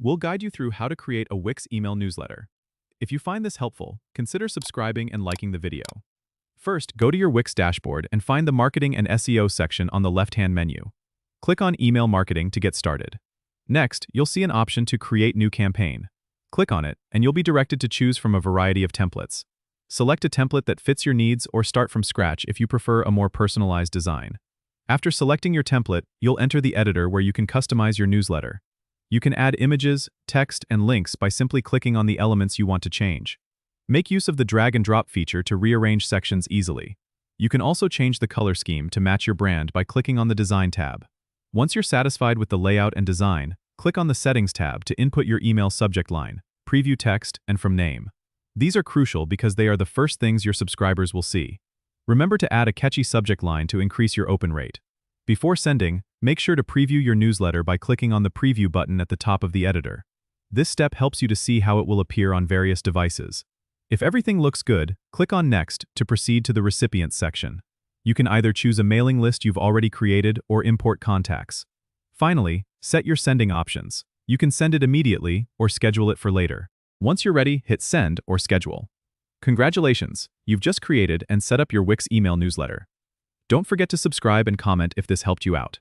We'll guide you through how to create a Wix email newsletter. If you find this helpful, consider subscribing and liking the video. First, go to your Wix dashboard and find the Marketing and SEO section on the left-hand menu. Click on Email Marketing to get started. Next, you'll see an option to Create New Campaign. Click on it, and you'll be directed to choose from a variety of templates. Select a template that fits your needs or start from scratch if you prefer a more personalized design. After selecting your template, you'll enter the editor where you can customize your newsletter. You can add images, text, and links by simply clicking on the elements you want to change. Make use of the drag and drop feature to rearrange sections easily. You can also change the color scheme to match your brand by clicking on the Design tab. Once you're satisfied with the layout and design, click on the Settings tab to input your email subject line, preview text, and from name. These are crucial because they are the first things your subscribers will see. Remember to add a catchy subject line to increase your open rate. Before sending, make sure to preview your newsletter by clicking on the Preview button at the top of the editor. This step helps you to see how it will appear on various devices. If everything looks good, click on Next to proceed to the Recipients section. You can either choose a mailing list you've already created or import contacts. Finally, set your sending options. You can send it immediately or schedule it for later. Once you're ready, hit Send or Schedule. Congratulations, you've just created and set up your Wix email newsletter. Don't forget to subscribe and comment if this helped you out.